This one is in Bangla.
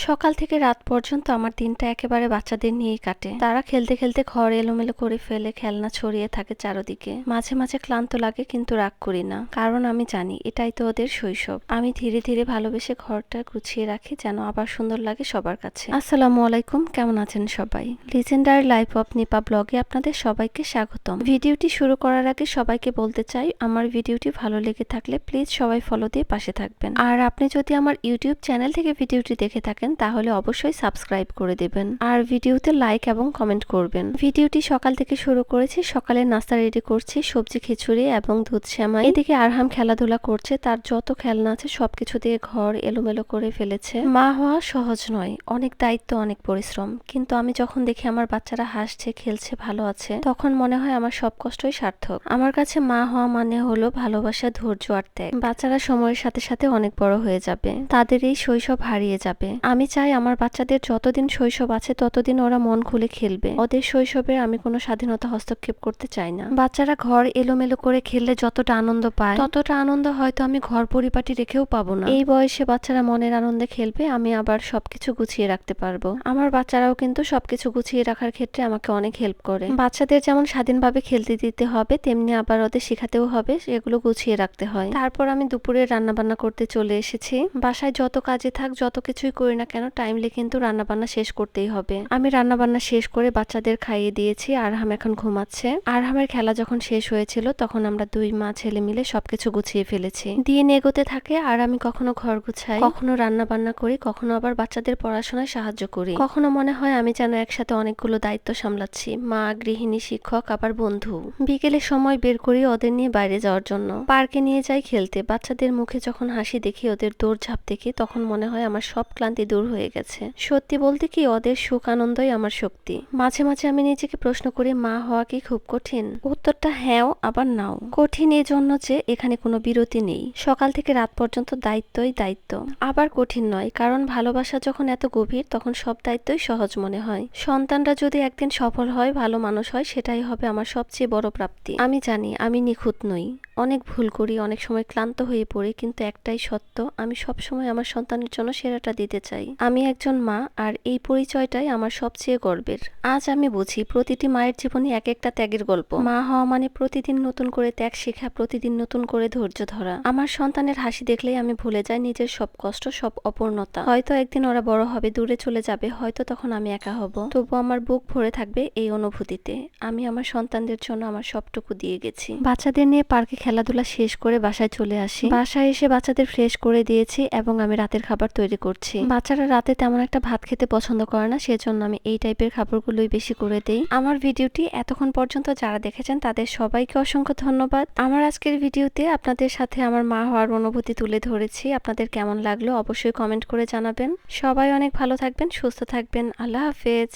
সকাল থেকে রাত পর্যন্ত আমার দিনটা একেবারে বাচ্চাদের নিয়েই কাটে। তারা খেলতে খেলতে ঘর এলোমেলো করে ফেলে, খেলনা ছড়িয়ে থাকে চারদিকে। মাঝে মাঝে ক্লান্ত লাগে, কিন্তু রাগ করি না, কারণ আমি জানি এটাই তো ওদের শৈশব। আমি ধীরে ধীরে ভালোবেসে ঘরটা গুছিয়ে রাখি, যেন আবার সুন্দর লাগে সবার কাছে। আসসালামু আলাইকুম, কেমন আছেন সবাই? লিজেন্ডারি লাইফ অফ নিপা ব্লগে আপনাদের সবাইকে স্বাগতম। ভিডিওটি শুরু করার আগে সবাইকে বলতে চাই, আমার ভিডিওটি ভালো লেগে থাকলে প্লিজ সবাই ফলো দিয়ে পাশে থাকবেন। আর আপনি যদি আমার ইউটিউব চ্যানেল থেকে ভিডিওটি দেখে থাকেন তাহলে অবশ্যই সাবস্ক্রাইব করে দেবেন, আর ভিডিওতে লাইক এবং কমেন্ট করবেন। ভিডিওটি সকাল থেকে শুরু করেছি। সকালের নাস্তা রেডি করছি, সবজি খিচুড়ি এবং দুধ সেমাই। এদিকে আরহাম খেলাধুলা করছে, তার যত খেলনা আছে সবকিছু দিয়ে ঘর এলোমেলো করে ফেলেছে। মা হওয়া সহজ নয়, অনেক দায়িত্ব, অনেক পরিশ্রম, কিন্তু আমি যখন দেখি আমার বাচ্চারা হাসছে, খেলছে, ভালো আছে, তখন মনে হয় আমার সব কষ্টই সার্থক। আমার কাছে মা হওয়া মানে হলো ভালোবাসা, ধৈর্য আর ত্যাগ। বাচ্চারা সময়ের সাথে সাথে অনেক বড় হয়ে যাবে, তাদের এই শৈশব হারিয়ে যাবে। আমি চাই আমার বাচ্চাদের যতদিন শৈশব আছে ততদিন ওরা মন খুলে খেলবে। ওদের শৈশবে আমি কোনো স্বাধীনতা হস্তক্ষেপ করতে চাই না। বাচ্চারা ঘর এলোমেলো করে খেললে যতটা আনন্দ পায়, ততটা আনন্দ হয়তো আমি ঘর পরিপাটি রেখেও পাবো না। এই বয়সে বাচ্চারা মনের আনন্দে খেলবে, আমি আবার সবকিছু গুছিয়ে রাখতে পারবো। আমার বাচ্চারাও কিন্তু সবকিছু গুছিয়ে রাখার ক্ষেত্রে আমাকে অনেক হেল্প করে। বাচ্চাদের যেমন স্বাধীনভাবে খেলতে দিতে হবে, তেমনি আবার ওদের শেখাতেও হবে, এগুলো গুছিয়ে রাখতে হয়। তারপর আমি দুপুরে রান্না বান্না করতে চলে এসেছি। বাসায় যত কাজে থাক, যত কিছুই করি না কেন, টাইমলি কিন্তু রান্না বান্না শেষ করতেই হবে। আমি রান্না বান্না শেষ করে বাচ্চাদের খাইয়ে দিয়েছি। আরহাম এখন ঘুমাচ্ছে। আরহামের খেলা যখন শেষ হয়েছিল তখন আমরা দুই মা ছেলে মিলে সবকিছু গুছিয়ে ফেলেছি। দিন এগোতে থাকে, আর আমি কখনো ঘর গুছাই, কখনো রান্না বান্না করি, কখনো আবার বাচ্চাদের পড়াশোনায় সাহায্য করি। কখনো মনে হয় আমি যেন একসাথে অনেকগুলো দায়িত্ব সামলাচ্ছি, মা, গৃহিণী, শিক্ষক, আবার বন্ধু। বিকেলে সময় বের করি ওদের নিয়ে বাইরে যাওয়ার জন্য। পার্কে নিয়ে যাই খেলতে। বাচ্চাদের মুখে যখন হাসি দেখি, ওদের দৌড়ঝাঁপ দেখি, তখন মনে হয় আমার সব ক্লান্তি দূর হয়ে গেছে। সত্যি বলতে কি, ওদের সুখ আনন্দই আমার শক্তি। মাঝে মাঝে আমি নিজেকে প্রশ্ন করি, মা হওয়া কি খুব কঠিন? উত্তরটা হ্যাঁ, আবার নাও। কঠিন এই জন্য যে এখানে কোনো বিরতি নেই, সকাল থেকে রাত পর্যন্ত দায়িত্বই দায়িত্ব। আবার কঠিন নয়, কারণ ভালোবাসা যখন এত গভীর তখন সব দায়িত্বই সহজ মনে হয়। সন্তানরা যদি একদিন সফল হয়, ভালো মানুষ হয়, সেটাই হবে আমার সবচেয়ে বড় প্রাপ্তি। আমি জানি আমি নিখুঁত নই, অনেক ভুল করি, অনেক সময় ক্লান্ত হয়ে পড়ি, কিন্তু একটাই সত্য, আমি সব সময় আমার সন্তানের জন্য সেরাটা দিতে চাই। আমি একজন মা, আর এই পরিচয়টাই আমার সবচেয়ে গর্বের। আজ আমি বুঝি প্রতিটি মায়ের জীবনে এক একটা ত্যাগের গল্প। মা হওয়া মানে প্রতিদিন নতুন করে ত্যাগ শেখা, প্রতিদিন নতুন করে ধৈর্য ধরা। আমার সন্তানের হাসি দেখলেই আমি ভুলে যাই নিজের সব কষ্ট, সব অপূর্ণতা। হয়তো একদিন ওরা বড় হবে, দূরে চলে যাবে, হয়তো তখন আমি একা হব, তবু আমার বুক ভরে থাকবে এই অনুভূতিতে আমি আমার সন্তানদের জন্য আমার সবটুকু দিয়ে গেছি। বাচ্চাদের নিয়ে পার্কে খেলাধুলা শেষ করে বাসায় চলে আসি। বাসায় এসে বাচ্চাদের ফ্রেশ করে দিয়েছি এবং আমি রাতের খাবার তৈরি করছি। বাচ্চারা রাতে তেমন একটা ভাত খেতে পছন্দ করে না, সেজন্য আমি এই টাইপের খাবারগুলোই বেশি করে দেই। আমার ভিডিওটি এতক্ষণ পর্যন্ত যারা দেখেছেন তাদের সবাইকে অসংখ্য ধন্যবাদ। আমার আজকের ভিডিওতে আপনাদের সাথে আমার মা হওয়ার অনুভূতি তুলে ধরেছি। আপনাদের কেমন লাগলো অবশ্যই কমেন্ট করে জানাবেন। সবাই অনেক ভালো থাকবেন, সুস্থ থাকবেন। আল্লাহ হাফেজ।